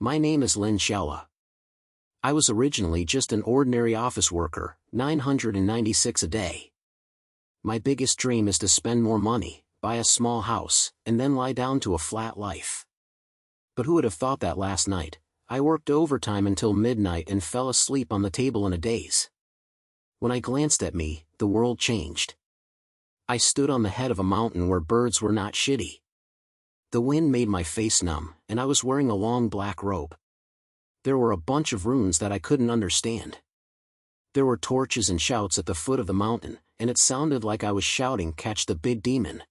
My name is Lin Xiaole. I was originally just an ordinary office worker, 996 a day. My biggest dream is to spend more money, buy a small house, and then lie down to a flat life. But who would have thought that last night? I worked overtime until midnight and fell asleep on the table in a daze. When I glanced at me, the world changed. I stood on the head of a mountain where birds were not shitty. The wind made my face numb, and I was wearing a long black robe. There were a bunch of runes that I couldn't understand. There were torches and shouts at the foot of the mountain, and it sounded like I was shouting, "Catch the big demon."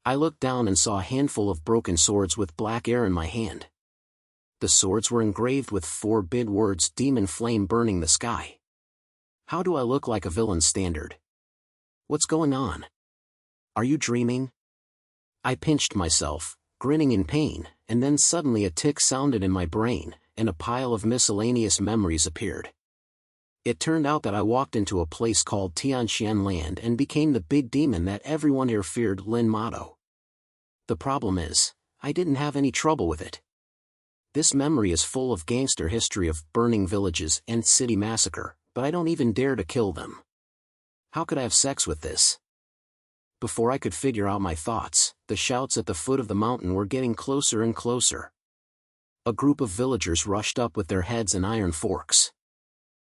I looked down and saw a handful of broken swords with black air in my hand. The swords were engraved with 4 big words: demon flame burning the sky. How do I look like a villain standard? What's going on? Are you dreaming? I pinched myself, grinning in pain, and then suddenly a tick sounded in my brain, and a pile of miscellaneous memories appeared. It turned out that I walked into a place called Tianxian Land and became the big demon that everyone here feared, Lin Motto. The problem is, I didn't have any trouble with it. This memory is full of gangster history of burning villages and city massacre, but I don't even dare to kill them. How could I have sex with this? Before I could figure out my thoughts, the shouts at the foot of the mountain were getting closer and closer. A group of villagers rushed up with their heads and iron forks.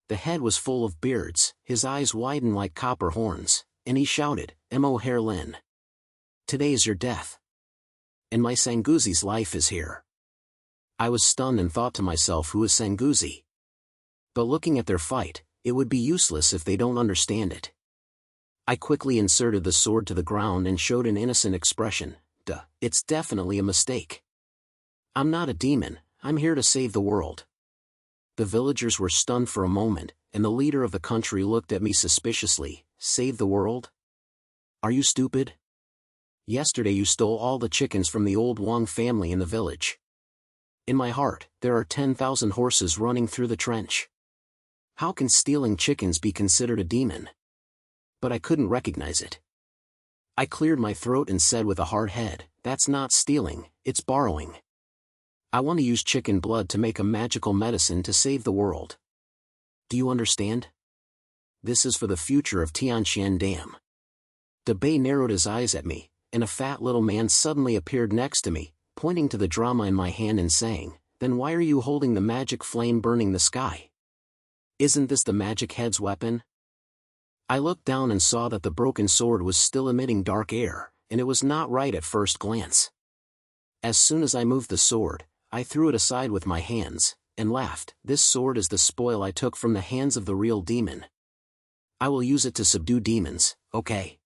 The head was full of beards, his eyes widened like copper horns, and he shouted, "Mo Hair Lin. Today is your death. And my Sanguzi's life is here." I was stunned and thought to myself, who is Sanguzi? But looking at their fight, it would be useless if they don't understand it. I quickly inserted the sword to the ground and showed an innocent expression. Duh, it's definitely a mistake. I'm not a demon, I'm here to save the world. The villagers were stunned for a moment, and the leader of the country looked at me suspiciously. Save the world? Are you stupid? Yesterday you stole all the chickens from the old Wang family in the village. In my heart, there are 10,000 horses running through the trench. How can stealing chickens be considered a demon? But I couldn't recognize it. I cleared my throat and said with a hard head, "That's not stealing, it's borrowing. I want to use chicken blood to make a magical medicine to save the world. Do you understand? This is for the future of Tianxian Dam." The Bei narrowed his eyes at me, and a fat little man suddenly appeared next to me, pointing to the drama in my hand and saying, "Then why are you holding the magic flame burning the sky? Isn't this the magic head's weapon?" I looked down and saw that the broken sword was still emitting dark air, and it was not right at first glance. As soon as I moved the sword, I threw it aside with my hands, and laughed. This sword is the spoil I took from the hands of the real demon. I will use it to subdue demons, okay?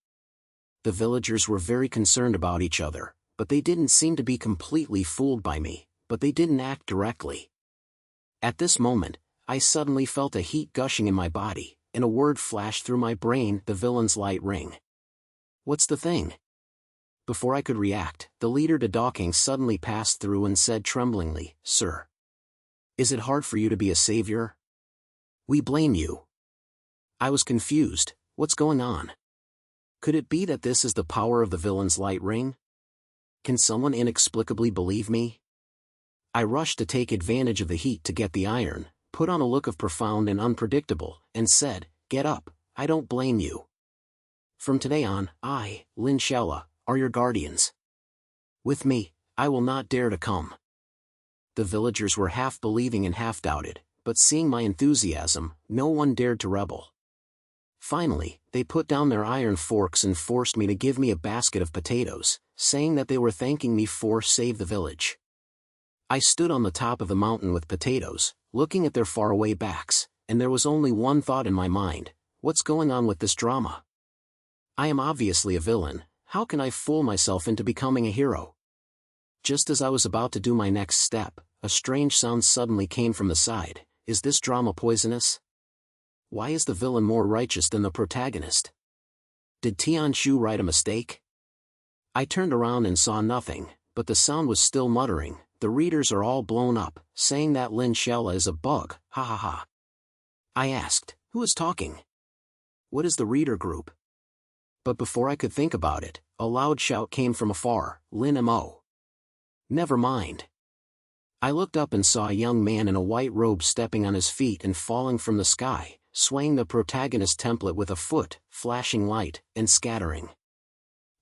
The villagers were very concerned about each other, but they didn't seem to be completely fooled by me, but they didn't act directly. At this moment, I suddenly felt a heat gushing in my body, and a word flashed through my brain: the villain's light ring. What's the thing? Before I could react, the leader Dawking suddenly passed through and said tremblingly, "Sir, is it hard for you to be a savior? We blame you." I was confused. What's going on? Could it be that this is the power of the villain's light ring? Can someone inexplicably believe me? I rushed to take advantage of the heat to get the iron, put on a look of profound and unpredictable, and said, "Get up, I don't blame you. From today on, I, Lin Xiaole, are your guardians. With me, I will not dare to come." The villagers were half believing and half doubted, but seeing my enthusiasm, no one dared to rebel. Finally, they put down their iron forks and forced me to give me a basket of potatoes, saying that they were thanking me for save the village. I stood on the top of the mountain with potatoes, looking at their faraway backs, and there was only one thought in my mind: what's going on with this drama? I am obviously a villain, how can I fool myself into becoming a hero? Just as I was about to do my next step, a strange sound suddenly came from the side. Is this drama poisonous? Why is the villain more righteous than the protagonist? Did Tian Shu write a mistake? I turned around and saw nothing, but the sound was still muttering. The readers are all blown up, saying that Lin Xiaole is a bug, ha ha ha. I asked, who is talking? What is the reader group? But before I could think about it, a loud shout came from afar, Lin Mo. Never mind. I looked up and saw a young man in a white robe stepping on his feet and falling from the sky, swaying the protagonist template with a foot, flashing light, and scattering.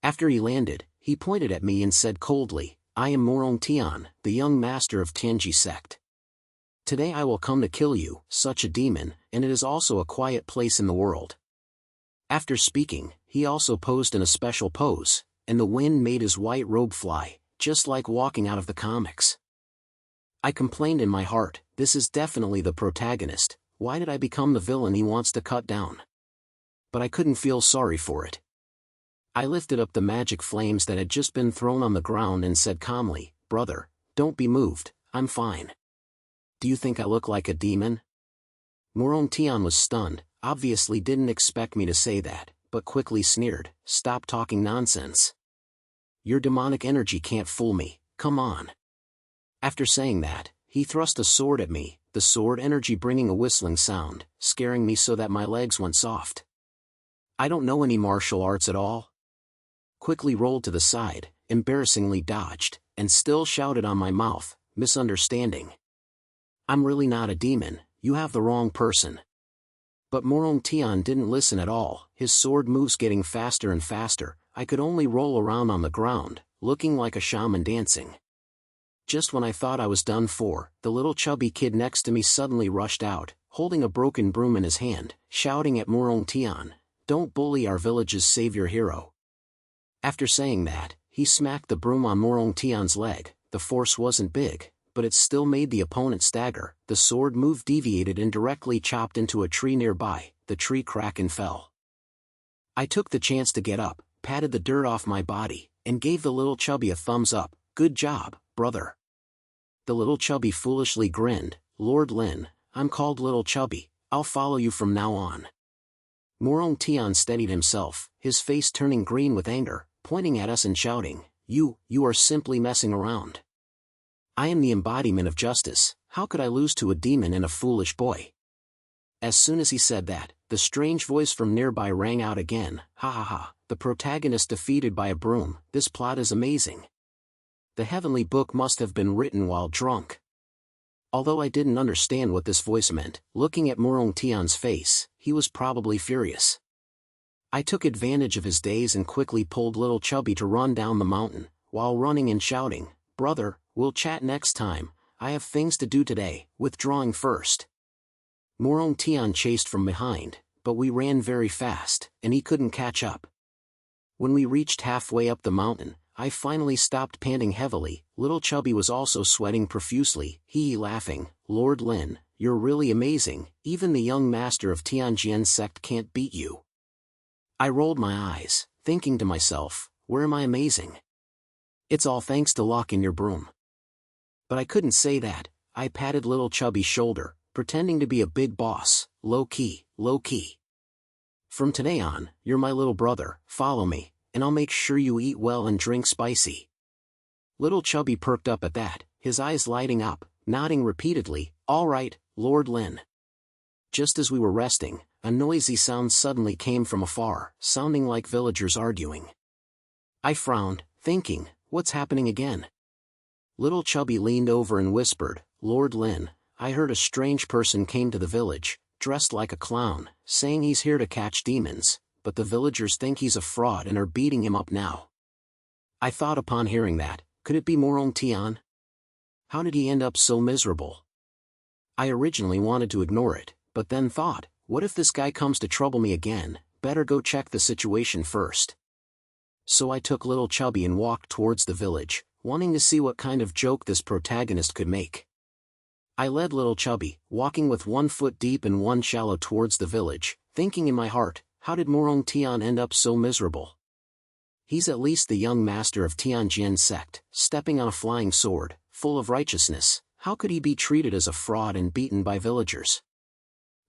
After he landed, he pointed at me and said coldly, "I am Morong Tian, the young master of Tianji sect. Today I will come to kill you, such a demon, and it is also a quiet place in the world." After speaking, he also posed in a special pose, and the wind made his white robe fly, just like walking out of the comics. I complained in my heart, this is definitely the protagonist, why did I become the villain he wants to cut down? But I couldn't feel sorry for it. I lifted up the magic flames that had just been thrown on the ground and said calmly, "Brother, don't be moved, I'm fine. Do you think I look like a demon?" Morong Tian was stunned, obviously didn't expect me to say that, but quickly sneered, "Stop talking nonsense. Your demonic energy can't fool me, come on." After saying that, he thrust a sword at me, the sword energy bringing a whistling sound, scaring me so that my legs went soft. I don't know any martial arts at all. Quickly rolled to the side, embarrassingly dodged, and still shouted on my mouth, "Misunderstanding. I'm really not a demon, you have the wrong person." But Morong Tian didn't listen at all, his sword moves getting faster and faster, I could only roll around on the ground, looking like a shaman dancing. Just when I thought I was done for, the little chubby kid next to me suddenly rushed out, holding a broken broom in his hand, shouting at Morong Tian, "Don't bully our village's savior hero." After saying that, he smacked the broom on Morong Tian's leg. The force wasn't big, but it still made the opponent stagger. The sword move deviated and directly chopped into a tree nearby, the tree cracked and fell. I took the chance to get up, patted the dirt off my body, and gave the little chubby a thumbs up, "Good job, brother." The little chubby foolishly grinned, "Lord Lin, I'm called Little Chubby, I'll follow you from now on." Morong Tian steadied himself, his face turning green with anger, pointing at us and shouting, You are simply messing around. I am the embodiment of justice, how could I lose to a demon and a foolish boy?" As soon as he said that, the strange voice from nearby rang out again, "Ha ha ha, the protagonist defeated by a broom, this plot is amazing. The heavenly book must have been written while drunk." Although I didn't understand what this voice meant, looking at Morong Tian's face, he was probably furious. I took advantage of his daze and quickly pulled little Chubby to run down the mountain, while running and shouting, "Brother, we'll chat next time, I have things to do today, withdrawing first." Morong Tian chased from behind, but we ran very fast, and he couldn't catch up. When we reached halfway up the mountain, I finally stopped panting heavily. Little Chubby was also sweating profusely, he laughing, "Lord Lin, you're really amazing, even the young master of Tianjian sect can't beat you." I rolled my eyes, thinking to myself, where am I amazing? It's all thanks to luck in your broom. But I couldn't say that. I patted little Chubby's shoulder, pretending to be a big boss, low key, low key. "From today on, you're my little brother, follow me, and I'll make sure you eat well and drink spicy." Little Chubby perked up at that, his eyes lighting up, nodding repeatedly, "All right, Lord Lin." Just as we were resting, a noisy sound suddenly came from afar, sounding like villagers arguing. I frowned, thinking, what's happening again? Little Chubby leaned over and whispered, "Lord Lin, I heard a strange person came to the village, dressed like a clown, saying he's here to catch demons, but the villagers think he's a fraud and are beating him up now." I thought upon hearing that, could it be Morong Tian? How did he end up so miserable? I originally wanted to ignore it, but then thought, what if this guy comes to trouble me again, better go check the situation first. So I took little Chubby and walked towards the village, wanting to see what kind of joke this protagonist could make. I led little Chubby, walking with one foot deep and one shallow towards the village, thinking in my heart, how did Morong Tian end up so miserable? He's at least the young master of Tianjian sect, stepping on a flying sword, full of righteousness, how could he be treated as a fraud and beaten by villagers?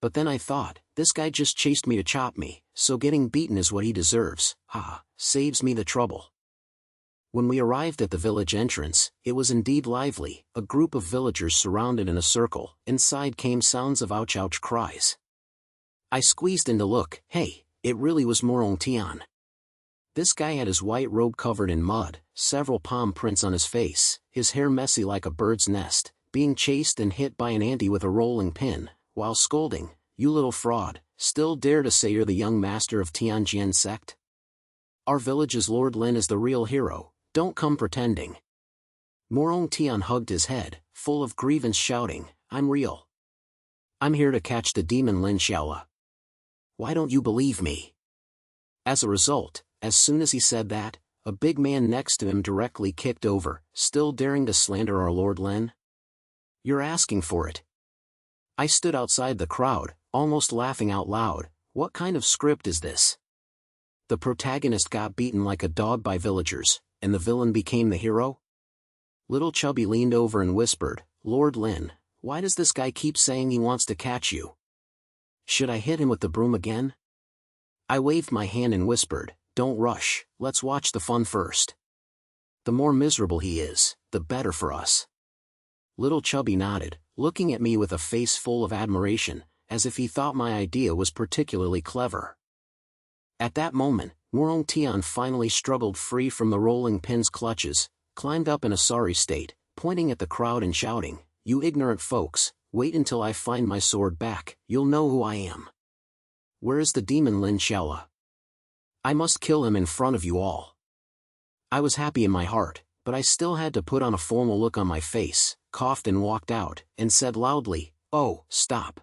But then I thought, this guy just chased me to chop me, so getting beaten is what he deserves, saves me the trouble. When we arrived at the village entrance, it was indeed lively, a group of villagers surrounded in a circle, inside came sounds of ouch-ouch cries. I squeezed in to look, hey, it really was Morong Tian. This guy had his white robe covered in mud, several palm prints on his face, his hair messy like a bird's nest, being chased and hit by an auntie with a rolling pin, while scolding, "You little fraud, still dare to say you're the young master of Tianjin sect? Our village's Lord Lin is the real hero, don't come pretending." Morong Tian hugged his head, full of grievance, shouting, "I'm real. I'm here to catch the demon Lin Xiaole. Why don't you believe me?" As a result, as soon as he said that, a big man next to him directly kicked over, "Still daring to slander our Lord Lin? You're asking for it." I stood outside the crowd, almost laughing out loud. What kind of script is this? The protagonist got beaten like a dog by villagers, and the villain became the hero? Little Chubby leaned over and whispered, "Lord Lin, why does this guy keep saying he wants to catch you? Should I hit him with the broom again?" I waved my hand and whispered, "Don't rush, let's watch the fun first. The more miserable he is, the better for us." Little Chubby nodded, looking at me with a face full of admiration, as if he thought my idea was particularly clever. At that moment, Morong Tian finally struggled free from the rolling pin's clutches, climbed up in a sorry state, pointing at the crowd and shouting, "You ignorant folks, wait until I find my sword back, you'll know who I am. Where is the demon Lin Xiaole? I must kill him in front of you all." I was happy in my heart, but I still had to put on a formal look on my face, coughed and walked out, and said loudly, "Oh, stop.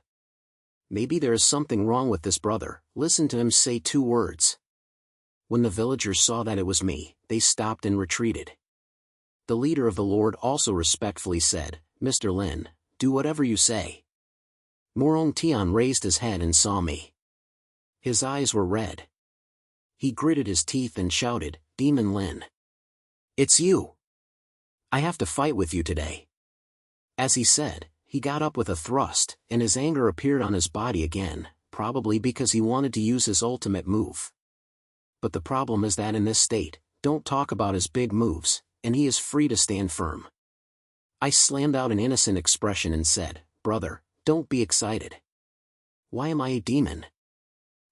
Maybe there is something wrong with this brother, listen to him say 2 words. When the villagers saw that it was me, they stopped and retreated. The leader of the Lord also respectfully said, "Mr. Lin, do whatever you say." Morong Tian raised his head and saw me. His eyes were red. He gritted his teeth and shouted, "Demon Lin. It's you. I have to fight with you today." As he said, he got up with a thrust, and his anger appeared on his body again, probably because he wanted to use his ultimate move. But the problem is that in this state, don't talk about his big moves, and he is free to stand firm. I slammed out an innocent expression and said, "Brother, don't be excited. Why am I a demon?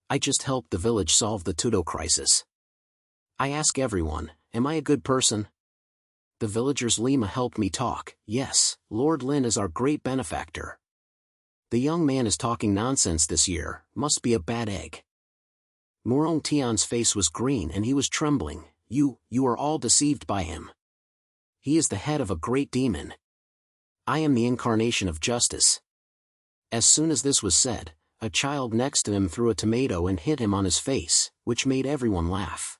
I just helped the village solve the Tudo crisis. I ask everyone, am I a good person? The villagers Lima helped me talk, yes, Lord Lin is our great benefactor. The young man is talking nonsense this year, must be a bad egg." Morong Tian's face was green and he was trembling. You are all deceived by him. He is the head of a great demon. I am the incarnation of justice." As soon as this was said, a child next to him threw a tomato and hit him on his face, which made everyone laugh.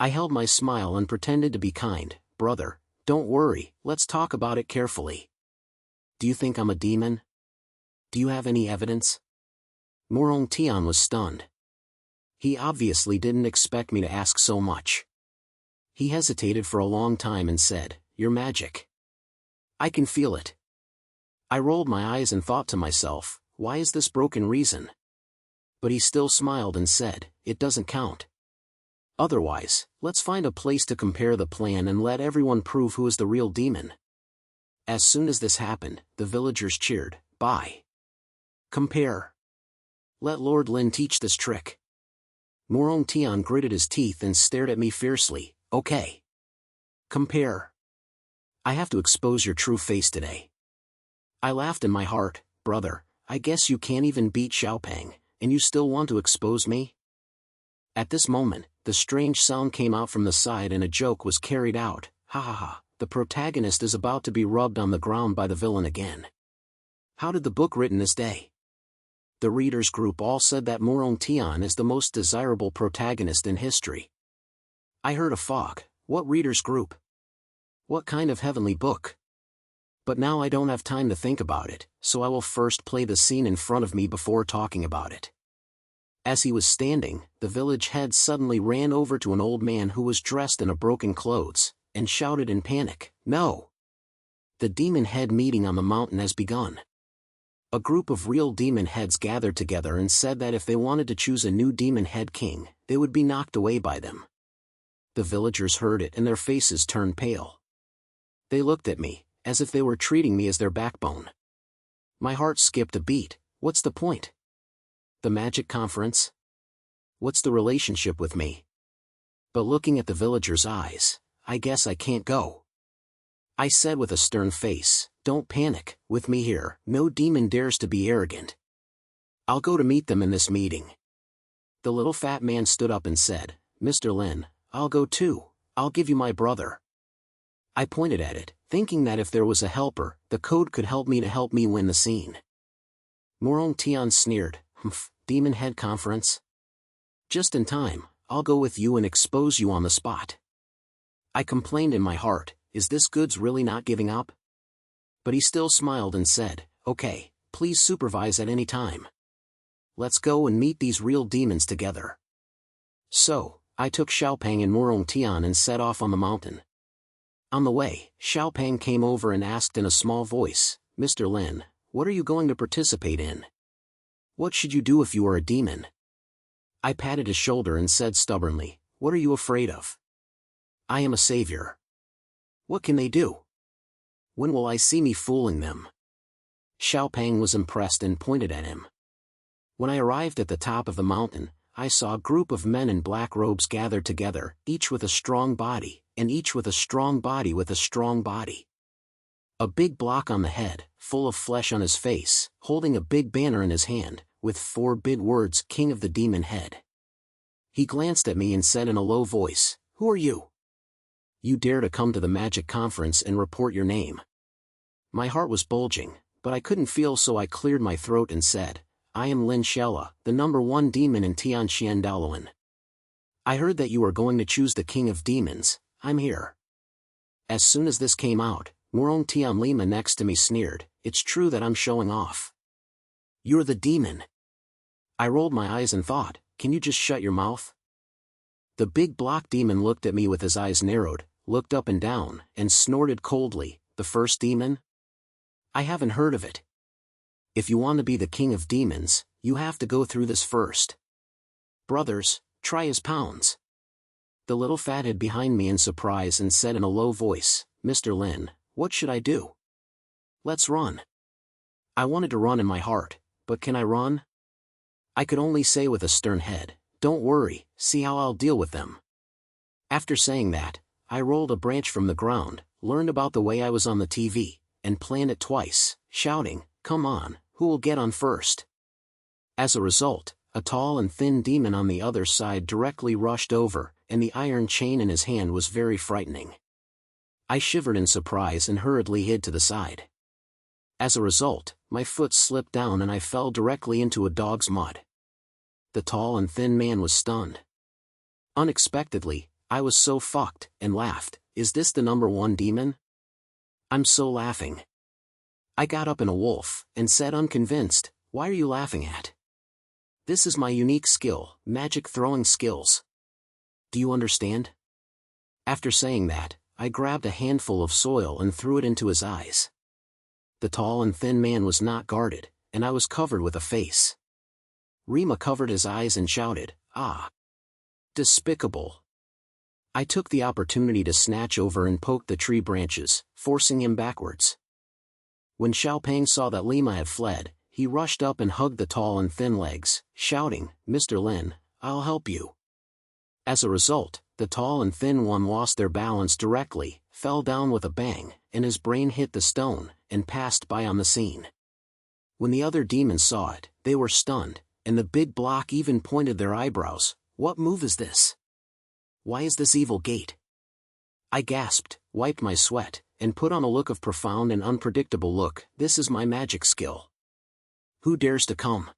I held my smile and pretended to be kind. "Brother, don't worry, let's talk about it carefully. Do you think I'm a demon? Do you have any evidence?" Morong Tian was stunned. He obviously didn't expect me to ask so much. He hesitated for a long time and said, "Your magic. I can feel it." I rolled my eyes and thought to myself, why is this broken reason? But he still smiled and said, "It doesn't count. Otherwise, let's find a place to compare the plan and let everyone prove who is the real demon." As soon as this happened, the villagers cheered, "Bye. Compare. Let Lord Lin teach this trick." Morong Tian gritted his teeth and stared at me fiercely. "Okay. Compare. I have to expose your true face today." I laughed in my heart. "Brother, I guess you can't even beat Xiaopeng, and you still want to expose me?" At this moment, the strange sound came out from the side and a joke was carried out. "Ha ha ha, the protagonist is about to be rubbed on the ground by the villain again. How did the book written this day?" The readers group all said that Morong Tian is the most desirable protagonist in history. I heard a fog. What readers group? What kind of heavenly book? But now I don't have time to think about it, so I will first play the scene in front of me before talking about it. As he was standing, the village head suddenly ran over to an old man who was dressed in a broken clothes, and shouted in panic, "No! The demon head meeting on the mountain has begun." A group of real demon heads gathered together and said that if they wanted to choose a new demon head king, they would be knocked away by them. The villagers heard it and their faces turned pale. They looked at me, as if they were treating me as their backbone. My heart skipped a beat. What's the point? The magic conference? What's the relationship with me? But looking at the villagers' eyes, I guess I can't go. I said with a stern face, "Don't panic, with me here, no demon dares to be arrogant. I'll go to meet them in this meeting." The little fat man stood up and said, "Mr. Lin, I'll go too, I'll give you my brother." I pointed at it, thinking that if there was a helper, the code could help me win the scene. Morong Tian sneered, "Humph, demon head conference? Just in time, I'll go with you and expose you on the spot." I complained in my heart, is this goods really not giving up? But he still smiled and said, "Okay, please supervise at any time. Let's go and meet these real demons together." So, I took Xiaopeng and Morong Tian and set off on the mountain. On the way, Xiaopeng came over and asked in a small voice, "Mr. Lin, what are you going to participate in? What should you do if you are a demon?" I patted his shoulder and said stubbornly, "What are you afraid of? I am a savior. What can they do? When will I see me fooling them?" Xiaopeng was impressed and pointed at him. When I arrived at the top of the mountain, I saw a group of men in black robes gathered together, each with a strong body, and each with a strong body with a strong body. A big block on the head, full of flesh on his face, holding a big banner in his hand, with 4 big words, "King of the Demon Head." He glanced at me and said in a low voice, "Who are you? You dare to come to the magic conference and report your name?" My heart was bulging, but I couldn't feel, so I cleared my throat and said, "I am Lin Xiaole, the #1 demon in Tianxian Daluan. I heard that you are going to choose the king of demons, I'm here." As soon as this came out, Morong Tian Lima next to me sneered, "It's true that I'm showing off. You're the demon." I rolled my eyes and thought, can you just shut your mouth? The big block demon looked at me with his eyes narrowed, looked up and down, and snorted coldly, "The first demon? I haven't heard of it. If you want to be the king of demons, you have to go through this first. Brothers, try his pounds." The little fathead behind me in surprise and said in a low voice, "Mr. Lin, what should I do? Let's run." I wanted to run in my heart, but can I run? I could only say with a stern head, "Don't worry, see how I'll deal with them." After saying that, I rolled a branch from the ground, learned about the way I was on the TV, and planned it twice, shouting, "Come on, who will get on first?" As a result, a tall and thin demon on the other side directly rushed over, and the iron chain in his hand was very frightening. I shivered in surprise and hurriedly hid to the side. As a result, my foot slipped down and I fell directly into a dog's mud. The tall and thin man was stunned. Unexpectedly, I was so fucked, and laughed, "Is this the #1 demon? I'm so laughing." I got up in a wolf, and said unconvinced, "Why are you laughing at? This is my unique skill, magic throwing skills. Do you understand?" After saying that, I grabbed a handful of soil and threw it into his eyes. The tall and thin man was not guarded, and I was covered with a face. Rima covered his eyes and shouted, "Ah! Despicable!" I took the opportunity to snatch over and poke the tree branches, forcing him backwards. When Xiaopeng saw that Lima had fled, he rushed up and hugged the tall and thin legs, shouting, "Mr. Lin, I'll help you." As a result, the tall and thin one lost their balance directly, fell down with a bang, and his brain hit the stone, and passed by on the scene. When the other demons saw it, they were stunned, and the big block even pointed their eyebrows. "What move is this? Why is this evil gate?" I gasped, wiped my sweat, and put on a look of profound and unpredictable look. "This is my magic skill. Who dares to come?"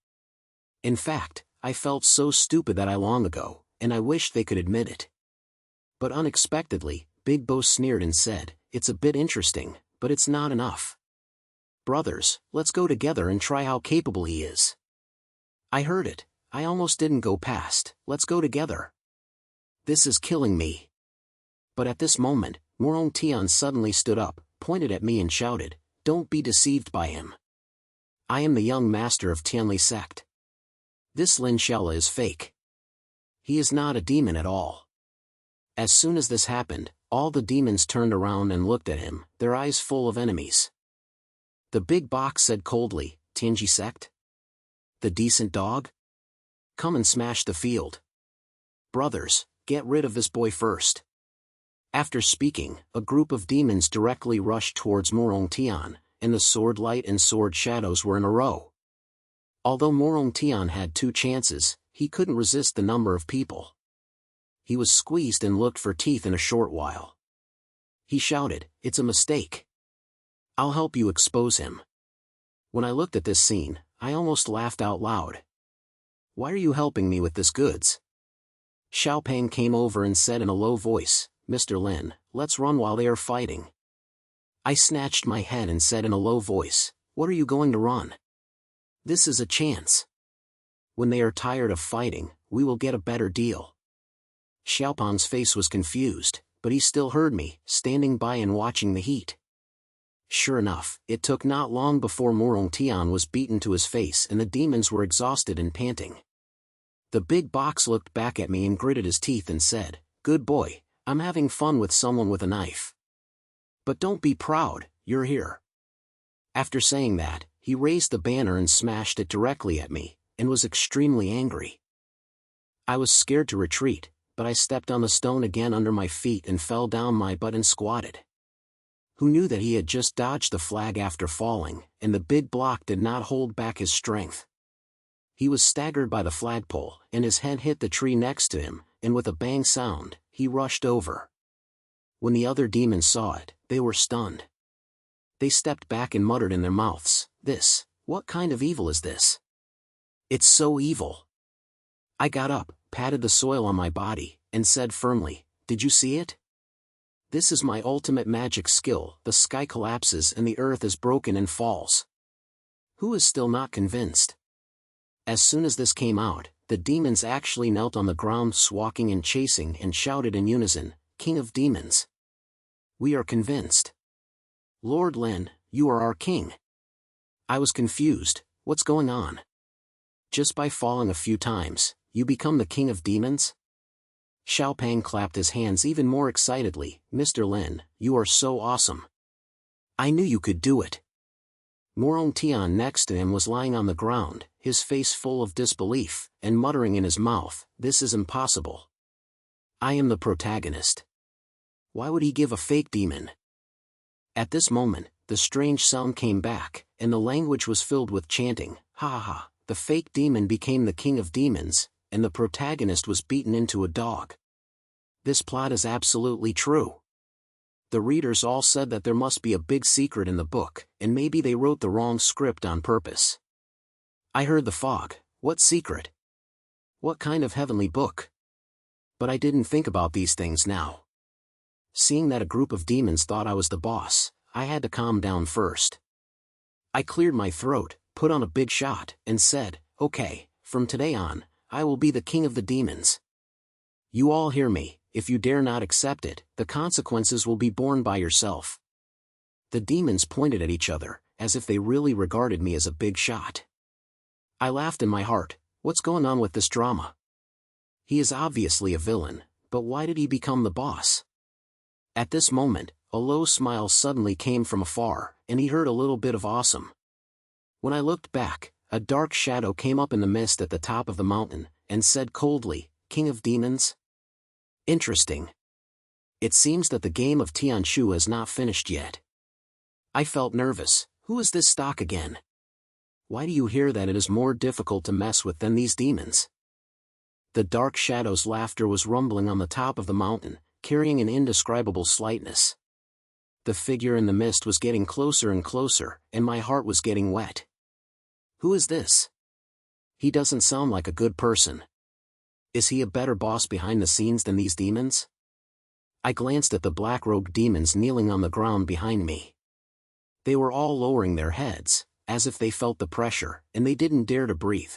In fact, I felt so stupid that I long ago, and I wished they could admit it. But unexpectedly, Big Bo sneered and said, "It's a bit interesting, but it's not enough. Brothers, let's go together and try how capable he is." I heard it. I almost didn't go past, "Let's go together. This is killing me." But at this moment, Morong Tian suddenly stood up, pointed at me and shouted, "Don't be deceived by him. I am the young master of Tianli sect. This Lin Xiaole is fake. He is not a demon at all." As soon as this happened, all the demons turned around and looked at him, their eyes full of enemies. The big box said coldly, "Tianji sect? The decent dog? Come and smash the field. Brothers, get rid of this boy first." After speaking, a group of demons directly rushed towards Morong Tian, and the sword light and sword shadows were in a row. Although Morong Tian had 2 chances, he couldn't resist the number of people. He was squeezed and looked for teeth in a short while. He shouted, "It's a mistake. I'll help you expose him." When I looked at this scene, I almost laughed out loud. "Why are you helping me with this goods?" Xiaopeng came over and said in a low voice, "Mr. Lin, let's run while they are fighting." I snatched my head and said in a low voice, "What are you going to run? This is a chance. When they are tired of fighting, we will get a better deal." Xiaopeng's face was confused, but he still heard me, standing by and watching the heat. Sure enough, it took not long before Morong Tian was beaten to his face and the demons were exhausted and panting. The big box looked back at me and gritted his teeth and said, "Good boy, I'm having fun with someone with a knife. But don't be proud, you're here." After saying that, he raised the banner and smashed it directly at me, and was extremely angry. I was scared to retreat, but I stepped on the stone again under my feet and fell down my butt and squatted. Who knew that he had just dodged the flag after falling, and the big block did not hold back his strength. He was staggered by the flagpole, and his head hit the tree next to him, and with a bang sound, he rushed over. When the other demons saw it, they were stunned. They stepped back and muttered in their mouths, "What kind of evil is this? It's so evil." I got up, patted the soil on my body, and said firmly, "Did you see it? This is my ultimate magic skill. The sky collapses and the earth is broken and falls. Who is still not convinced?" As soon as this came out, the demons actually knelt on the ground swawking and chasing and shouted in unison, "King of Demons! We are convinced. Lord Lin, you are our king." I was confused. What's going on? Just by falling a few times, you become the king of demons? Xiaopeng clapped his hands even more excitedly, "Mr. Lin, you are so awesome. I knew you could do it." Morong Tian next to him was lying on the ground, his face full of disbelief, and muttering in his mouth, "This is impossible. I am the protagonist. Why would he give a fake demon?" At this moment, the strange sound came back, and the language was filled with chanting, "Ha ha ha, the fake demon became the king of demons, and the protagonist was beaten into a dog. This plot is absolutely true." The readers all said that there must be a big secret in the book, and maybe they wrote the wrong script on purpose. I heard the fog. What secret? What kind of heavenly book? But I didn't think about these things now. Seeing that a group of demons thought I was the boss, I had to calm down first. I cleared my throat, put on a big shot, and said, "Okay, from today on, I will be the king of the demons. You all hear me. If you dare not accept it, the consequences will be borne by yourself." The demons pointed at each other, as if they really regarded me as a big shot. I laughed in my heart. What's going on with this drama? He is obviously a villain, but why did he become the boss? At this moment, a low smile suddenly came from afar, and he heard a little bit of awesome. When I looked back, a dark shadow came up in the mist at the top of the mountain, and said coldly, "King of Demons? Interesting. It seems that the game of Tianshu has not finished yet." I felt nervous. Who is this stock again? Why do you hear that it is more difficult to mess with than these demons? The dark shadow's laughter was rumbling on the top of the mountain, carrying an indescribable slightness. The figure in the mist was getting closer and closer, and my heart was getting wet. Who is this? He doesn't sound like a good person. Is he a better boss behind the scenes than these demons? I glanced at the black-robed demons kneeling on the ground behind me. They were all lowering their heads, as if they felt the pressure, and they didn't dare to breathe.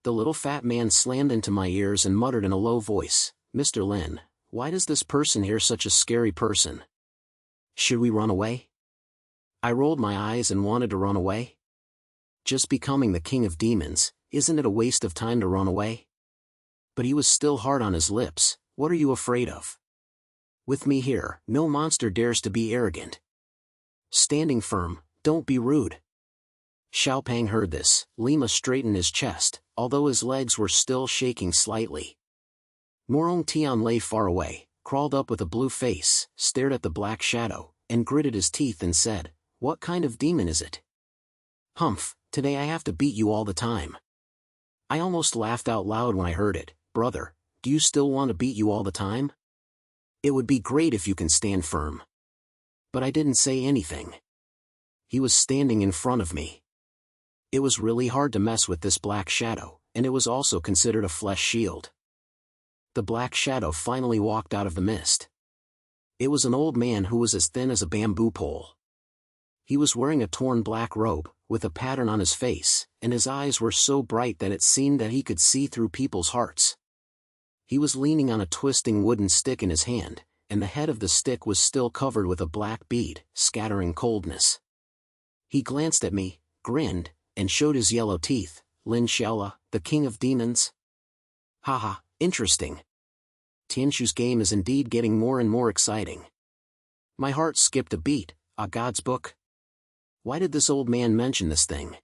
The little fat man slammed into my ears and muttered in a low voice, "Mr. Lin, why does this person here such a scary person? Should we run away?" I rolled my eyes and wanted to run away. Just becoming the king of demons, isn't it a waste of time to run away? But he was still hard on his lips. "What are you afraid of? With me here, no monster dares to be arrogant. Standing firm, don't be rude." Xiaopeng heard this. Lima straightened his chest, although his legs were still shaking slightly. Morong Tian lay far away, crawled up with a blue face, stared at the black shadow, and gritted his teeth and said, "What kind of demon is it? Humph, today I have to beat you all the time." I almost laughed out loud when I heard it. "Brother, do you still want to beat you all the time? It would be great if you can stand firm." But I didn't say anything. He was standing in front of me. It was really hard to mess with this black shadow, and it was also considered a flesh shield. The black shadow finally walked out of the mist. It was an old man who was as thin as a bamboo pole. He was wearing a torn black robe, with a pattern on his face, and his eyes were so bright that it seemed that he could see through people's hearts. He was leaning on a twisting wooden stick in his hand, and the head of the stick was still covered with a black bead, scattering coldness. He glanced at me, grinned, and showed his yellow teeth. "Lin Xiaole, the king of demons? Haha, interesting. Tianshu's game is indeed getting more and more exciting." My heart skipped a beat. A God's book? Why did this old man mention this thing?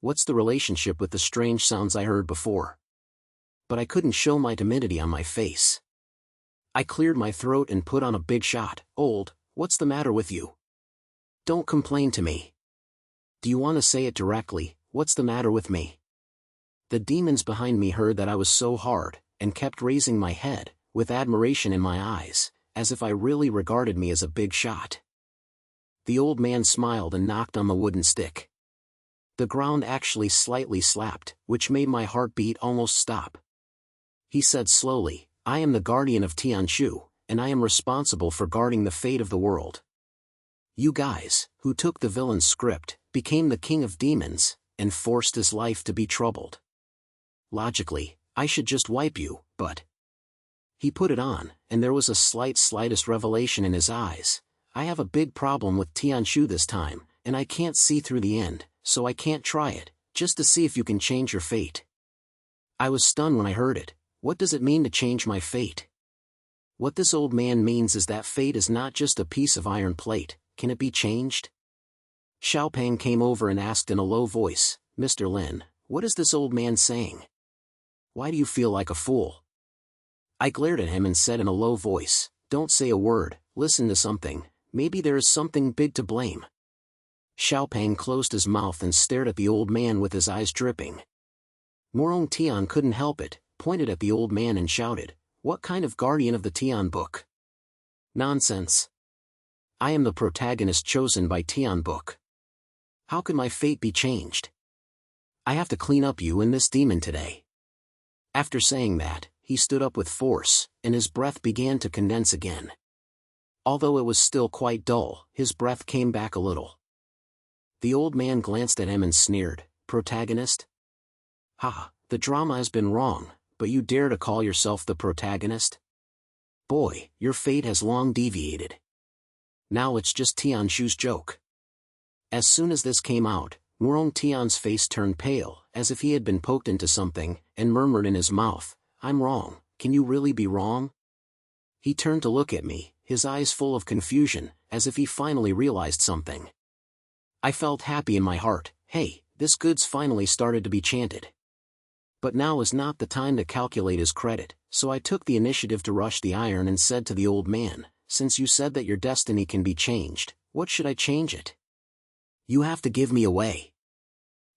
What's the relationship with the strange sounds I heard before? But I couldn't show my timidity on my face. I cleared my throat and put on a big shot. "Old, what's the matter with you? Don't complain to me. Do you want to say it directly? What's the matter with me?" The demons behind me heard that I was so hard, and kept raising my head, with admiration in my eyes, as if I really regarded me as a big shot. The old man smiled and knocked on the wooden stick. The ground actually slightly slapped, which made my heartbeat almost stop. He said slowly, "I am the guardian of Tianshu, and I am responsible for guarding the fate of the world. You guys, who took the villain's script, became the king of demons, and forced his life to be troubled. Logically, I should just wipe you, but..." He put it on, and there was a slightest revelation in his eyes. "I have a big problem with Tianshu this time, and I can't see through the end, so I can't try it, just to see if you can change your fate." I was stunned when I heard it. What does it mean to change my fate? What this old man means is that fate is not just a piece of iron plate. Can it be changed? Xiaopeng came over and asked in a low voice, "Mr. Lin, what is this old man saying? Why do you feel like a fool?" I glared at him and said in a low voice, "Don't say a word, listen to something, maybe there is something big to blame." Xiaopeng closed his mouth and stared at the old man with his eyes dripping. Morong Tian couldn't help it, pointed at the old man and shouted, "What kind of guardian of the Tian book? Nonsense. I am the protagonist chosen by Tian book. How could my fate be changed? I have to clean up you and this demon today." After saying that, he stood up with force, and his breath began to condense again. Although it was still quite dull, his breath came back a little. The old man glanced at him and sneered, "Protagonist? Ha, the drama has been wrong, but you dare to call yourself the protagonist? Boy, your fate has long deviated. Now it's just Tianshu's joke." As soon as this came out, Morong Tian's face turned pale, as if he had been poked into something, and murmured in his mouth, "I'm wrong, can you really be wrong?" He turned to look at me, his eyes full of confusion, as if he finally realized something. I felt happy in my heart. Hey, this goods finally started to be chanted. But now is not the time to calculate his credit, so I took the initiative to rush the iron and said to the old man, "Since you said that your destiny can be changed, what should I change it? You have to give me away.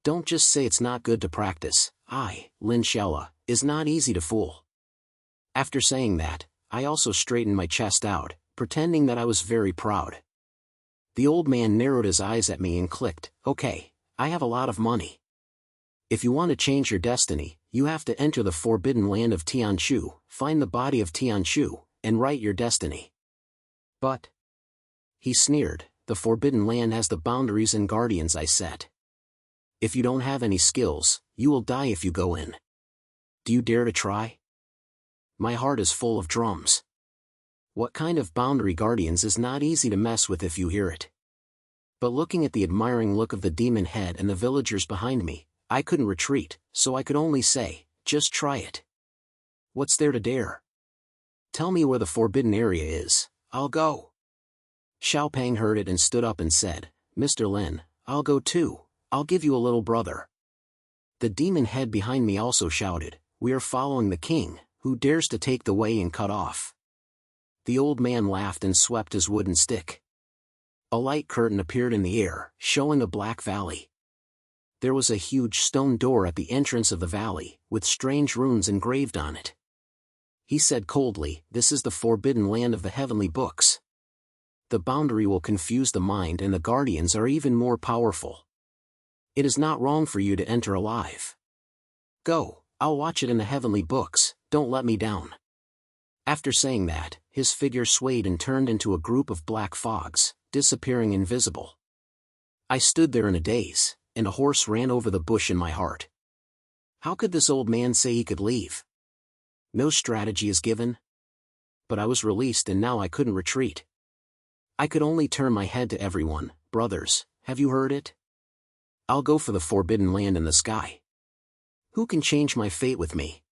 Don't just say it's not good to practice. I, Lin Xiaole, is not easy to fool." After saying that, I also straightened my chest out, pretending that I was very proud. The old man narrowed his eyes at me and clicked, "Okay, I have a lot of money. If you want to change your destiny, you have to enter the forbidden land of Tianshu, find the body of Tianshu, and write your destiny." "But," he sneered, "the forbidden land has the boundaries and guardians I set. If you don't have any skills, you will die if you go in. Do you dare to try?" My heart is full of drums. What kind of boundary guardians is not easy to mess with if you hear it. But looking at the admiring look of the demon head and the villagers behind me, I couldn't retreat, so I could only say, "Just try it. What's there to dare? Tell me where the forbidden area is, I'll go." Xiaopeng heard it and stood up and said, "Mr. Lin, I'll go too, I'll give you a little brother." The demon head behind me also shouted, "We are following the king, who dares to take the way and cut off." The old man laughed and swept his wooden stick. A light curtain appeared in the air, showing a black valley. There was a huge stone door at the entrance of the valley, with strange runes engraved on it. He said coldly, "This is the forbidden land of the heavenly books. The boundary will confuse the mind and the guardians are even more powerful. It is not wrong for you to enter alive. Go, I'll watch it in the heavenly books, don't let me down." After saying that, his figure swayed and turned into a group of black fogs, disappearing invisible. I stood there in a daze, and a horse ran over the bush in my heart. How could this old man say he could leave? No strategy is given. But I was released and now I couldn't retreat. I could only turn my head to everyone. "Brothers, have you heard it? I'll go for the forbidden land in the sky. Who can change my fate with me?"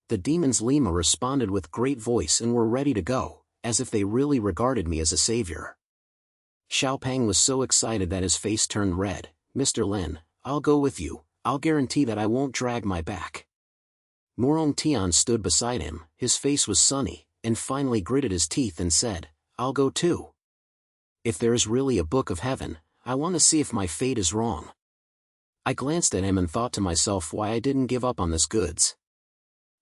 The demons Lima responded with great voice and were ready to go, as if they really regarded me as a savior. Xiaopeng was so excited that his face turned red. "Mr. Lin, I'll go with you, I'll guarantee that I won't drag my back." Morong Tian stood beside him, his face was sunny, and finally gritted his teeth and said, "I'll go too. If there is really a book of heaven, I want to see if my fate is wrong." I glanced at him and thought to myself why I didn't give up on this goods.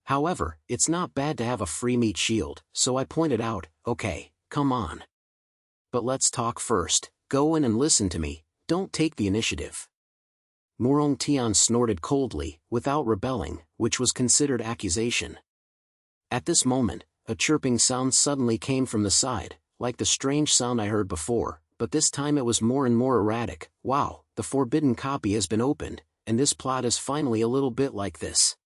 However, it's not bad to have a free meat shield, so I pointed out, "Okay, come on. But let's talk first, go in and listen to me, don't take the initiative." Morong Tian snorted coldly, without rebelling, which was considered accusation. At this moment, a chirping sound suddenly came from the side, like the strange sound I heard before, but this time it was more and more erratic. "Wow, the forbidden copy has been opened, and this plot is finally a little bit like this.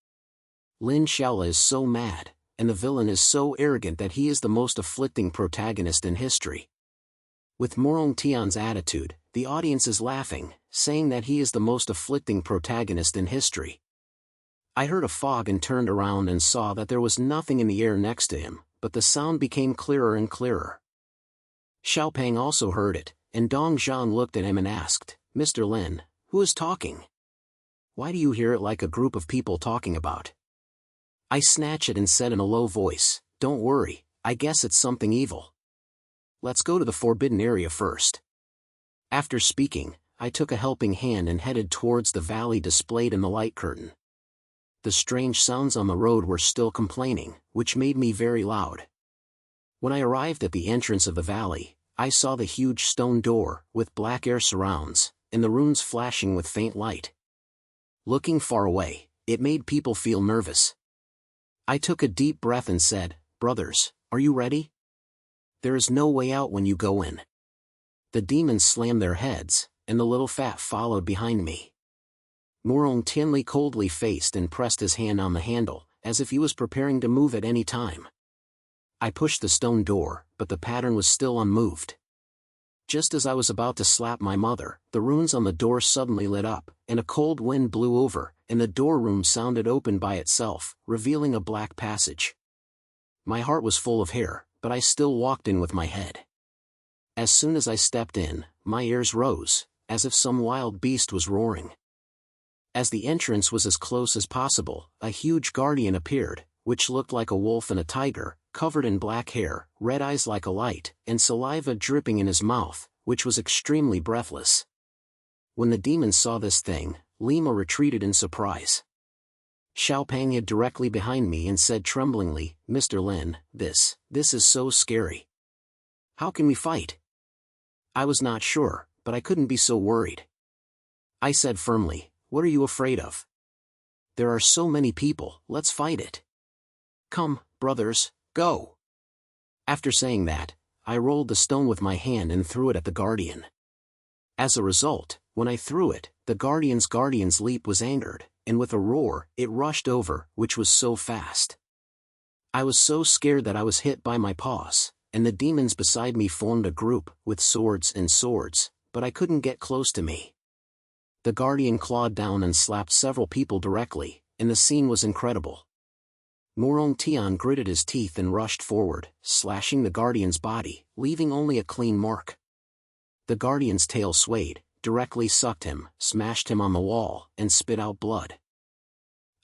Lin Xiaole is so mad, and the villain is so arrogant that he is the most afflicting protagonist in history." With Morong Tian's attitude, the audience is laughing, saying that he is the most afflicting protagonist in history. I heard a fog and turned around and saw that there was nothing in the air next to him, but the sound became clearer and clearer. Xiaopeng also heard it, and Dong Zhan looked at him and asked, "Mr. Lin, who is talking? Why do you hear it like a group of people talking about?" I snatched it and said in a low voice, "Don't worry, I guess it's something evil. Let's go to the forbidden area first." After speaking, I took a helping hand and headed towards the valley displayed in the light curtain. The strange sounds on the road were still complaining, which made me very loud. When I arrived at the entrance of the valley, I saw the huge stone door, with black air surrounds, and the runes flashing with faint light. Looking far away, it made people feel nervous. I took a deep breath and said, "Brothers, are you ready? There is no way out when you go in." The demons slammed their heads, and the little fat followed behind me. Morong Tianli coldly faced and pressed his hand on the handle, as if he was preparing to move at any time. I pushed the stone door, but the pattern was still unmoved. Just as I was about to slap my mother, the runes on the door suddenly lit up, and a cold wind blew over, and the door room sounded open by itself, revealing a black passage. My heart was full of hair, but I still walked in with my head. As soon as I stepped in, my ears rose, as if some wild beast was roaring. As the entrance was as close as possible, a huge guardian appeared, which looked like a wolf and a tiger, covered in black hair, red eyes like a light, and saliva dripping in his mouth, which was extremely breathless. When the demons saw this thing, Lima retreated in surprise. Xiaopeng hid directly behind me and said tremblingly, "Mr. Lin, this is so scary. How can we fight?" I was not sure, but I couldn't be so worried. I said firmly, "What are you afraid of? There are so many people, let's fight it. Come, brothers, go." After saying that, I rolled the stone with my hand and threw it at the guardian. As a result, when I threw it, the guardian's leap was angered, and with a roar, it rushed over, which was so fast. I was so scared that I was hit by my paws, and the demons beside me formed a group, with swords, but I couldn't get close to me. The guardian clawed down and slapped several people directly, and the scene was incredible. Morong Tian gritted his teeth and rushed forward, slashing the guardian's body, leaving only a clean mark. The guardian's tail swayed, directly sucked him, smashed him on the wall, and spit out blood.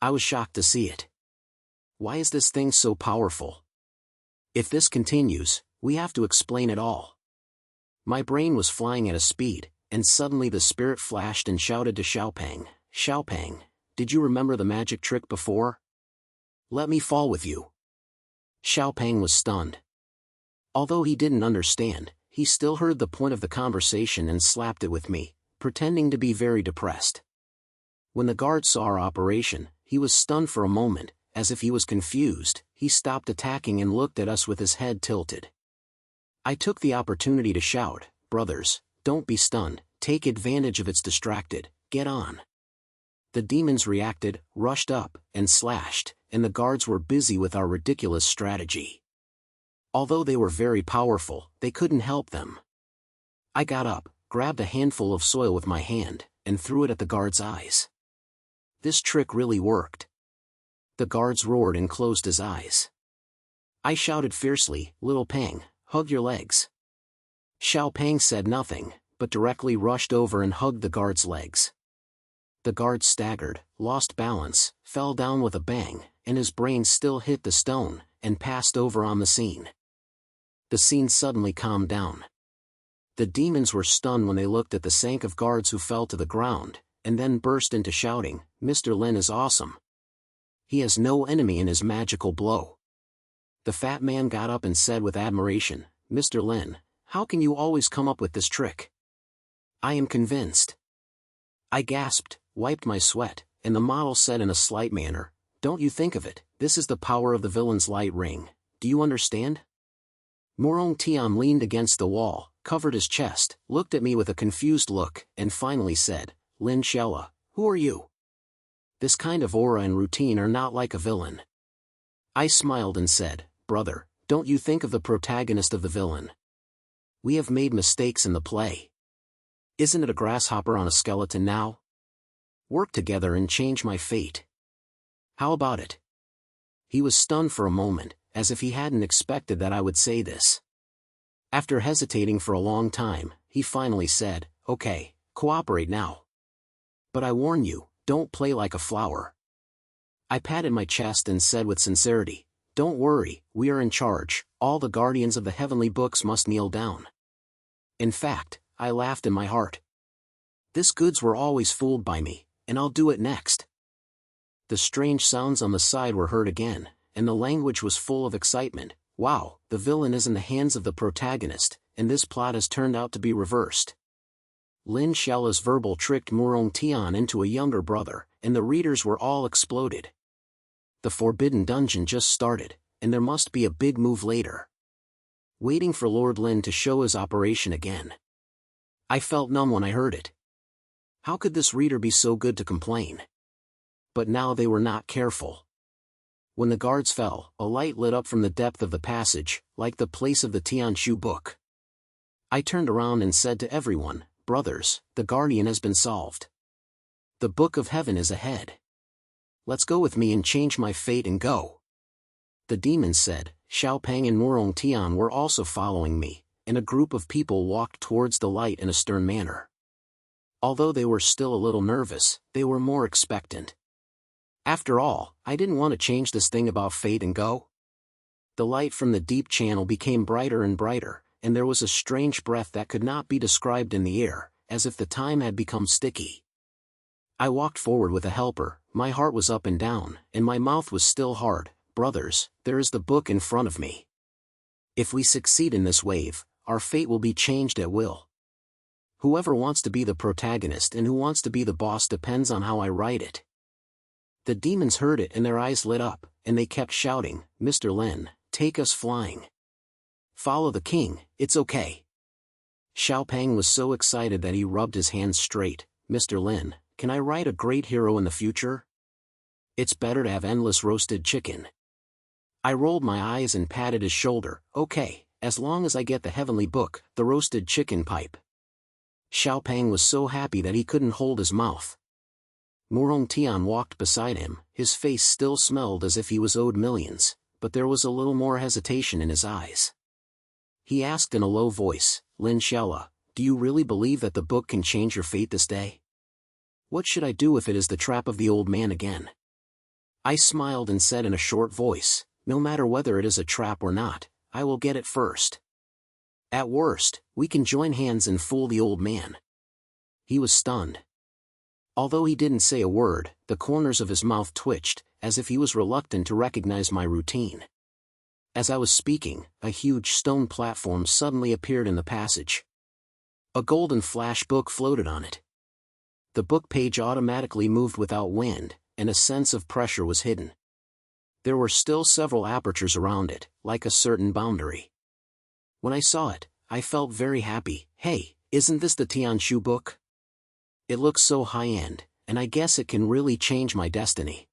I was shocked to see it. Why is this thing so powerful? If this continues, we have to explain it all. My brain was flying at a speed, and suddenly the spirit flashed and shouted to Xiaopeng, "Xiaopeng, did you remember the magic trick before? Let me fall with you." Xiaopeng was stunned. Although he didn't understand, he still heard the point of the conversation and slapped it with me, pretending to be very depressed. When the guard saw our operation, he was stunned for a moment, as if he was confused. He stopped attacking and looked at us with his head tilted. I took the opportunity to shout, "Brothers, don't be stunned, take advantage of it's distracted, get on." The demons reacted, rushed up, and slashed, and the guards were busy with our ridiculous strategy. Although they were very powerful, they couldn't help them. I got up, grabbed a handful of soil with my hand, and threw it at the guard's eyes. This trick really worked. The guards roared and closed his eyes. I shouted fiercely, "Little Peng, hug your legs." Xiaopeng said nothing, but directly rushed over and hugged the guard's legs. The guard staggered, lost balance, fell down with a bang, and his brain still hit the stone, and passed over on the scene. The scene suddenly calmed down. The demons were stunned when they looked at the sank of guards who fell to the ground, and then burst into shouting, "Mr. Lin is awesome. He has no enemy in his magical blow." The fat man got up and said with admiration, "Mr. Lin, how can you always come up with this trick? I am convinced." I gasped, wiped my sweat, and the model said in a slight manner, "Don't you think of it, this is the power of the villain's light ring, do you understand?" Morong Tian leaned against the wall, covered his chest, looked at me with a confused look, and finally said, "Lin Xiaole, who are you? This kind of aura and routine are not like a villain." I smiled and said, "Brother, don't you think of the protagonist of the villain. We have made mistakes in the play. Isn't it a grasshopper on a skeleton now? Work together and change my fate. How about it?" He was stunned for a moment, as if he hadn't expected that I would say this. After hesitating for a long time, he finally said, "Okay, cooperate now. But I warn you, don't play like a flower." I patted my chest and said with sincerity, "Don't worry, we are in charge, all the guardians of the heavenly books must kneel down." In fact, I laughed in my heart. This goods were always fooled by me, and I'll do it next. The strange sounds on the side were heard again, and the language was full of excitement. Wow, the villain is in the hands of the protagonist, and this plot has turned out to be reversed. Lin Xiaole's verbal tricked Morong Tian into a younger brother, and the readers were all exploded. The Forbidden Dungeon just started, and there must be a big move later. Waiting for Lord Lin to show his operation again. I felt numb when I heard it. How could this reader be so good to complain? But now they were not careful. When the guards fell, a light lit up from the depth of the passage, like the place of the Tianshu book. I turned around and said to everyone, "Brothers, the guardian has been solved. The book of heaven is ahead. Let's go with me and change my fate and go." The demons said. Xiaopeng and Morong Tian were also following me, and a group of people walked towards the light in a stern manner. Although they were still a little nervous, they were more expectant. After all, I didn't want to change this thing about fate and go. The light from the deep channel became brighter and brighter, and there was a strange breath that could not be described in the air, as if the time had become sticky. I walked forward with a helper, my heart was up and down, and my mouth was still hard. "Brothers, there is the book in front of me. If we succeed in this wave, our fate will be changed at will. Whoever wants to be the protagonist and who wants to be the boss depends on how I write it." The demons heard it and their eyes lit up, and they kept shouting, "Mr. Lin, take us flying. Follow the king, it's okay." Xiaopeng was so excited that he rubbed his hands straight. "Mr. Lin, can I write a great hero in the future? It's better to have endless roasted chicken." I rolled my eyes and patted his shoulder. "Okay, as long as I get the heavenly book, the roasted chicken pipe." Xiaopeng was so happy that he couldn't hold his mouth. Morong Tian walked beside him, his face still smelled as if he was owed millions, but there was a little more hesitation in his eyes. He asked in a low voice, "Lin Xiaole, do you really believe that the book can change your fate this day? What should I do if it is the trap of the old man again?" I smiled and said in a short voice, "No matter whether it is a trap or not, I will get it first. At worst, we can join hands and fool the old man. He was stunned. Although he didn't say a word, the corners of his mouth twitched, as if he was reluctant to recognize my routine. As I was speaking, a huge stone platform suddenly appeared in the passage. A golden flash book floated on it. The book page automatically moved without wind, and a sense of pressure was hidden. There were still several apertures around it, like a certain boundary. When I saw it, I felt very happy. Hey, isn't this the Tianshu book? It looks so high-end, and I guess it can really change my destiny.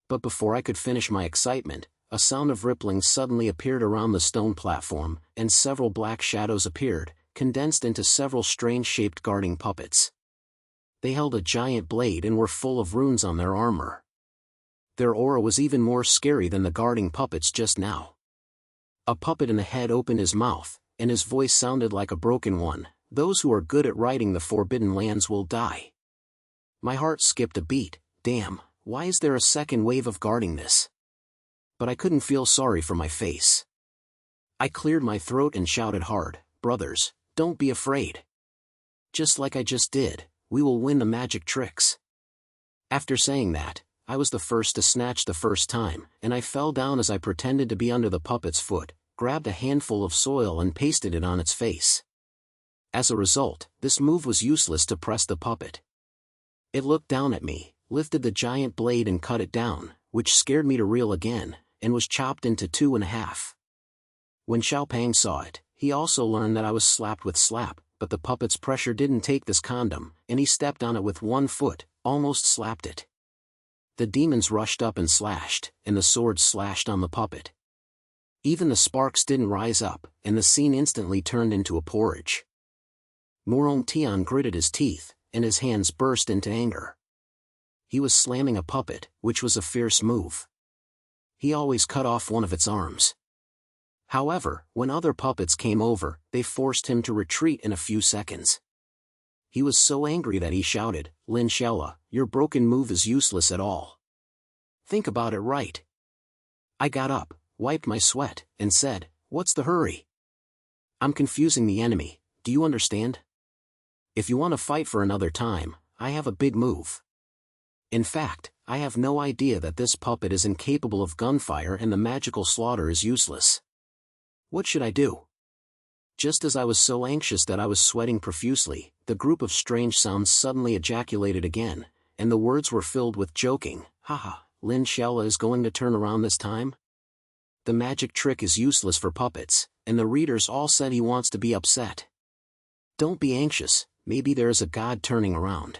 But before I could finish my excitement, a sound of rippling suddenly appeared around the stone platform, and several black shadows appeared, condensed into several strange-shaped guarding puppets. They held a giant blade and were full of runes on their armor. Their aura was even more scary than the guarding puppets just now. A puppet in the head opened his mouth, and his voice sounded like a broken one. Those who are good at writing the Forbidden Lands will die. My heart skipped a beat. Damn, why is there a second wave of guarding this? But I couldn't feel sorry for my face. I cleared my throat and shouted hard, brothers, don't be afraid. Just like I just did, we will win the magic tricks. After saying that, I was the first to snatch the first time, and I fell down as I pretended to be under the puppet's foot, grabbed a handful of soil and pasted it on its face. As a result, this move was useless to press the puppet. It looked down at me, lifted the giant blade and cut it down, which scared me to reel again, and was chopped into 2.5. When Xiaopang saw it, he also learned that I was slapped with slap, but the puppet's pressure didn't take this condom, and he stepped on it with one foot, almost slapped it. The demons rushed up and slashed, and the swords slashed on the puppet. Even the sparks didn't rise up, and the scene instantly turned into a porridge. Morong Tian gritted his teeth, and his hands burst into anger. He was slamming a puppet, which was a fierce move. He always cut off one of its arms. However, when other puppets came over, they forced him to retreat in a few seconds. He was so angry that he shouted, Lin Xiaole, your broken move is useless at all. Think about it right. I got up, wiped my sweat, and said, what's the hurry? I'm confusing the enemy, do you understand? If you want to fight for another time, I have a big move. In fact, I have no idea that this puppet is incapable of gunfire and the magical slaughter is useless. What should I do? Just as I was so anxious that I was sweating profusely, the group of strange sounds suddenly ejaculated again, and the words were filled with joking. Haha, Lin Xiaole is going to turn around this time? The magic trick is useless for puppets, and the readers all said he wants to be upset. Don't be anxious, maybe there is a god turning around.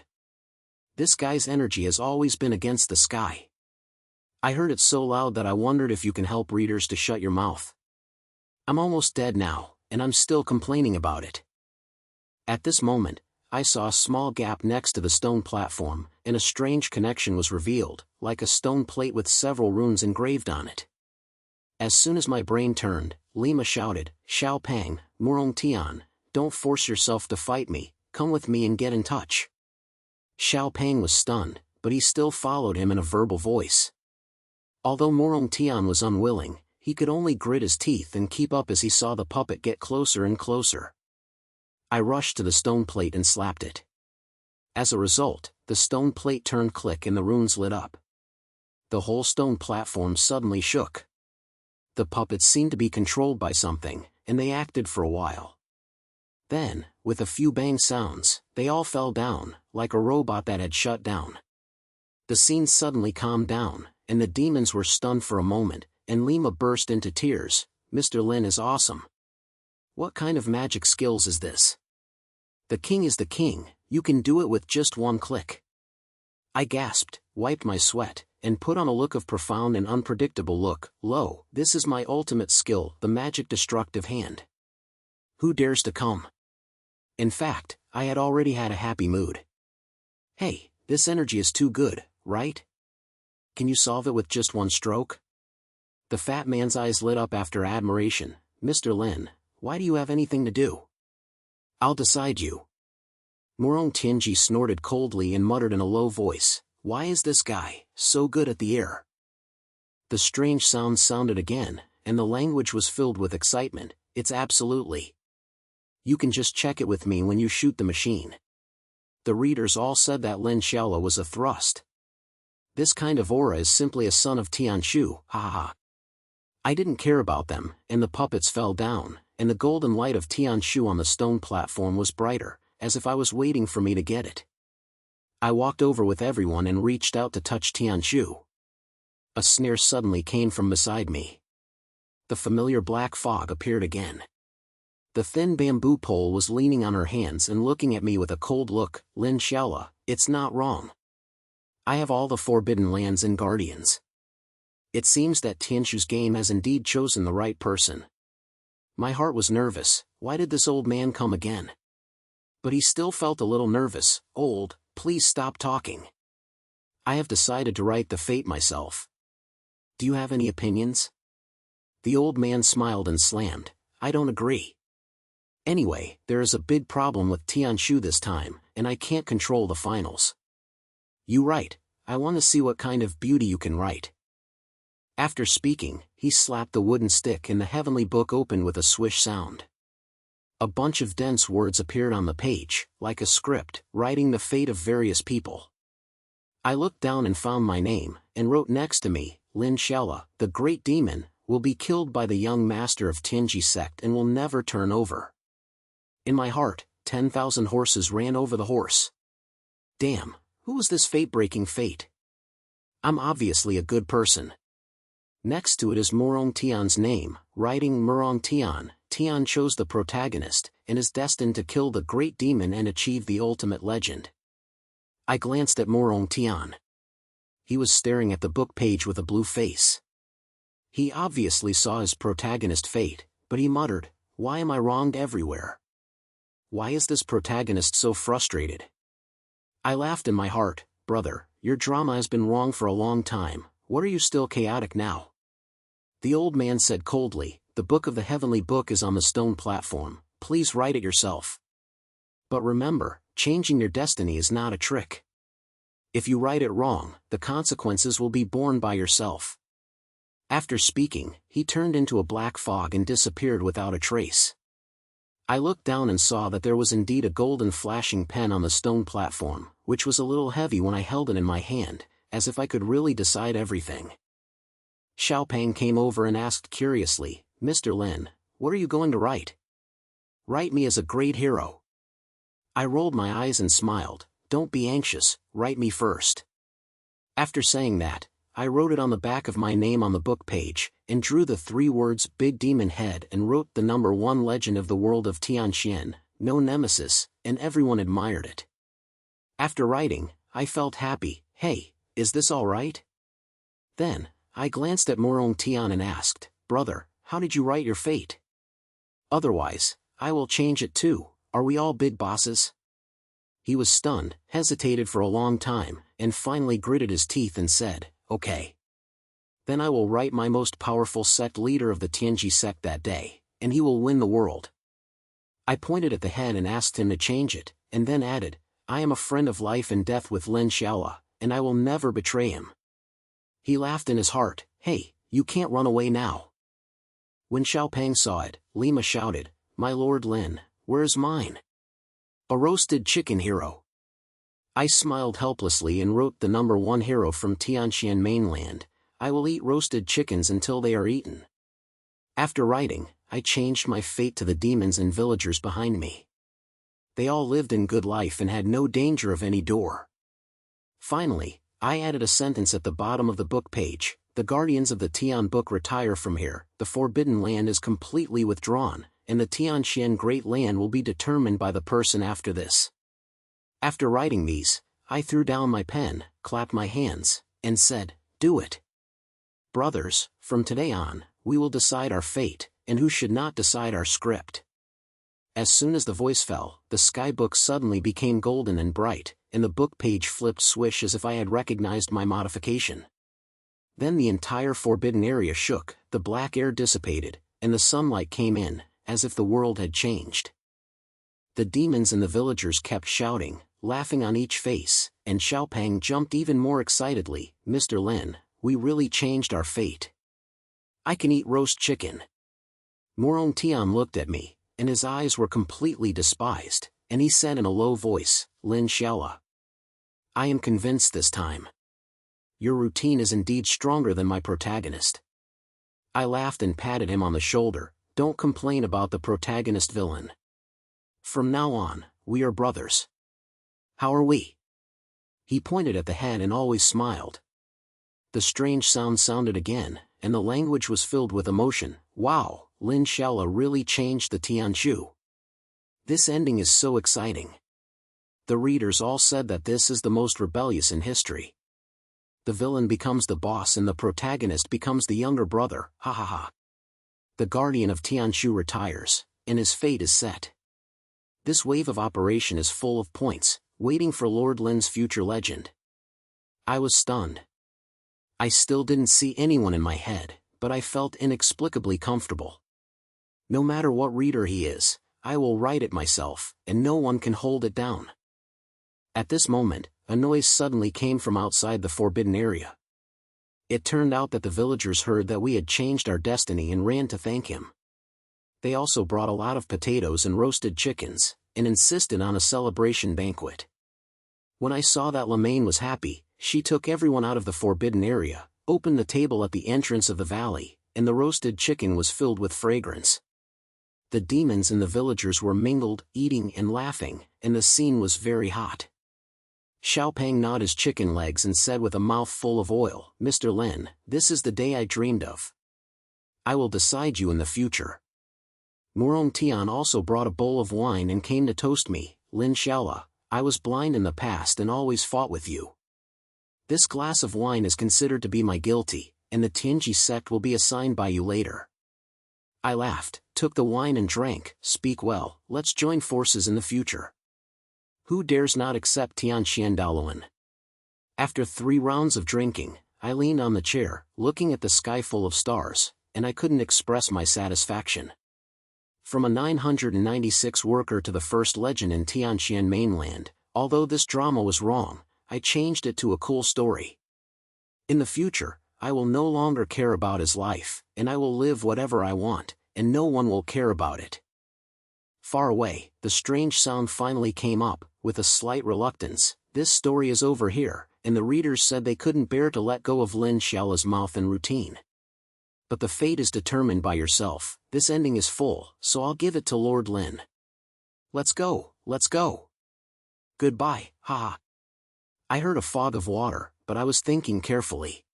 This guy's energy has always been against the sky. I heard it so loud that I wondered if you can help readers to shut your mouth. I'm almost dead now, and I'm still complaining about it. At this moment, I saw a small gap next to the stone platform, and a strange connection was revealed, like a stone plate with several runes engraved on it. As soon as my brain turned, Lima shouted, Xiaopang, Morong Tian, don't force yourself to fight me, come with me and get in touch. Xiaopang was stunned, but he still followed him in a verbal voice. Although Morong Tian was unwilling, he could only grit his teeth and keep up as he saw the puppet get closer and closer. I rushed to the stone plate and slapped it. As a result, the stone plate turned click and the runes lit up. The whole stone platform suddenly shook. The puppets seemed to be controlled by something, and they acted for a while. Then, with a few bang sounds, they all fell down, like a robot that had shut down. The scene suddenly calmed down, and the demons were stunned for a moment, and Lima burst into tears. Mr. Lin is awesome. What kind of magic skills is this? The king is the king, you can do it with just one click. I gasped, wiped my sweat, and put on a look of profound and unpredictable look. Lo, this is my ultimate skill, the magic destructive hand. Who dares to come? In fact, I had already had a happy mood. Hey, this energy is too good, right? Can you solve it with just one stroke? The fat man's eyes lit up after admiration. Mr. Lin, why do you have anything to do? I'll decide you. Morong Tianji snorted coldly and muttered in a low voice, why is this guy so good at the air? The strange sounds sounded again, and the language was filled with excitement. It's absolutely. You can just check it with me when you shoot the machine. The readers all said that Lin Xiaole was a thrust. This kind of aura is simply a son of Tianshu, ha ha ha. I didn't care about them, and the puppets fell down, and the golden light of Tianshu on the stone platform was brighter, as if I was waiting for me to get it. I walked over with everyone and reached out to touch Tianshu. A sneer suddenly came from beside me. The familiar black fog appeared again. The thin bamboo pole was leaning on her hands and looking at me with a cold look. Lin Xiaole, it's not wrong. I have all the forbidden lands and guardians. It seems that Tianshu's game has indeed chosen the right person. My heart was nervous. Why did this old man come again? But he still felt a little nervous. Old, please stop talking. I have decided to write the fate myself. Do you have any opinions? The old man smiled and slammed. I don't agree. Anyway, there is a big problem with Tianshu this time, and I can't control the finals. You write. I want to see what kind of beauty you can write. After speaking, he slapped the wooden stick and the heavenly book opened with a swish sound. A bunch of dense words appeared on the page, like a script, writing the fate of various people. I looked down and found my name, and wrote next to me, Lin Xiaole, the great demon, will be killed by the young master of Tianji sect and will never turn over. In my heart, 10,000 horses ran over the horse. Damn, who is this fate-breaking fate? I'm obviously a good person. Next to it is Murong Tian's name, writing Murong Tian. Tian chose the protagonist, and is destined to kill the great demon and achieve the ultimate legend. I glanced at Murong Tian. He was staring at the book page with a blue face. He obviously saw his protagonist fate, but he muttered, why am I wronged everywhere? Why is this protagonist so frustrated? I laughed in my heart. Brother, your drama has been wrong for a long time. What are you still chaotic now? The old man said coldly, the book of the heavenly book is on the stone platform, please write it yourself. But remember, changing your destiny is not a trick. If you write it wrong, the consequences will be borne by yourself. After speaking, he turned into a black fog and disappeared without a trace. I looked down and saw that there was indeed a golden flashing pen on the stone platform, which was a little heavy when I held it in my hand, as if I could really decide everything. Xiaopeng came over and asked curiously, Mr. Lin, what are you going to write? Write me as a great hero. I rolled my eyes and smiled, don't be anxious, write me first. After saying that, I wrote it on the back of my name on the book page, and drew the 3 words Big Demon Head and wrote the number 1 legend of the world of Tianxian, no nemesis, and everyone admired it. After writing, I felt happy. Hey, is this all right? Then, I glanced at Murong Tian and asked, brother, how did you write your fate? Otherwise, I will change it too. Are we all big bosses? He was stunned, hesitated for a long time, and finally gritted his teeth and said, okay. Then I will write my most powerful sect leader of the Tianji sect that day, and he will win the world. I pointed at the head and asked him to change it, and then added, I am a friend of life and death with Lin Xiaole, and I will never betray him. He laughed in his heart, hey, you can't run away now. When Xiaopeng saw it, Lima shouted, my lord Lin, where's mine? A roasted chicken hero. I smiled helplessly and wrote the number 1 hero from Tianxian mainland, I will eat roasted chickens until they are eaten. After writing, I changed my fate to the demons and villagers behind me. They all lived in good life and had no danger of any door. Finally, I added a sentence at the bottom of the book page, the guardians of the Tian book retire from here, the forbidden land is completely withdrawn, and the Tianxian Great Land will be determined by the person after this. After writing these, I threw down my pen, clapped my hands, and said, do it. Brothers, from today on, we will decide our fate, and who should not decide our script. As soon as the voice fell, the sky book suddenly became golden and bright, and the book page flipped swish as if I had recognized my modification. Then the entire forbidden area shook, the black air dissipated, and the sunlight came in, as if the world had changed. The demons and the villagers kept shouting, laughing on each face, and Xiaopeng jumped even more excitedly, Mr. Lin, we really changed our fate. I can eat roast chicken. Morong Tian looked at me, and his eyes were completely despised, and he said in a low voice, Lin Xiaole. I am convinced this time. Your routine is indeed stronger than my protagonist. I laughed and patted him on the shoulder. Don't complain about the protagonist villain. From now on, we are brothers. How are we? He pointed at the head and always smiled. The strange sound sounded again, and the language was filled with emotion. Wow, Lin Xiaole really changed the Tianshu. This ending is so exciting. The readers all said that this is the most rebellious in history. The villain becomes the boss and the protagonist becomes the younger brother, ha ha ha. The guardian of Tianshu retires, and his fate is set. This wave of operation is full of points, waiting for Lord Lin's future legend. I was stunned. I still didn't see anyone in my head, but I felt inexplicably comfortable. No matter what reader he is, I will write it myself, and no one can hold it down. At this moment, a noise suddenly came from outside the forbidden area. It turned out that the villagers heard that we had changed our destiny and ran to thank him. They also brought a lot of potatoes and roasted chickens, and insisted on a celebration banquet. When I saw that Lamaine was happy, she took everyone out of the forbidden area, opened the table at the entrance of the valley, and the roasted chicken was filled with fragrance. The demons and the villagers were mingled, eating and laughing, and the scene was very hot. Xiaopeng gnawed his chicken legs and said with a mouth full of oil, Mr. Lin, this is the day I dreamed of. I will decide you in the future. Morong Tian also brought a bowl of wine and came to toast me, Lin Xiaole, I was blind in the past and always fought with you. This glass of wine is considered to be my guilty, and the Tianji sect will be assigned by you later. I laughed, took the wine and drank. Speak well, let's join forces in the future. Who dares not accept Tianxian Daoluan? After 3 rounds of drinking, I leaned on the chair, looking at the sky full of stars, and I couldn't express my satisfaction. From a 996 worker to the first legend in Tianxian mainland, although this drama was wrong, I changed it to a cool story. In the future, I will no longer care about his life, and I will live whatever I want, and no one will care about it. Far away, the strange sound finally came up, with a slight reluctance. This story is over here, and the readers said they couldn't bear to let go of Lin Xiaole's mouth and routine. But the fate is determined by yourself. This ending is full, so I'll give it to Lord Lin. Let's go, let's go. Goodbye, haha. I heard a fog of water, but I was thinking carefully.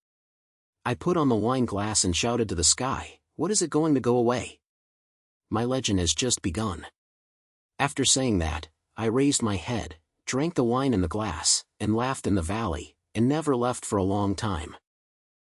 I put on the wine glass and shouted to the sky, what is it going to go away? My legend has just begun. After saying that, I raised my head, drank the wine in the glass, and laughed in the valley, and never left for a long time.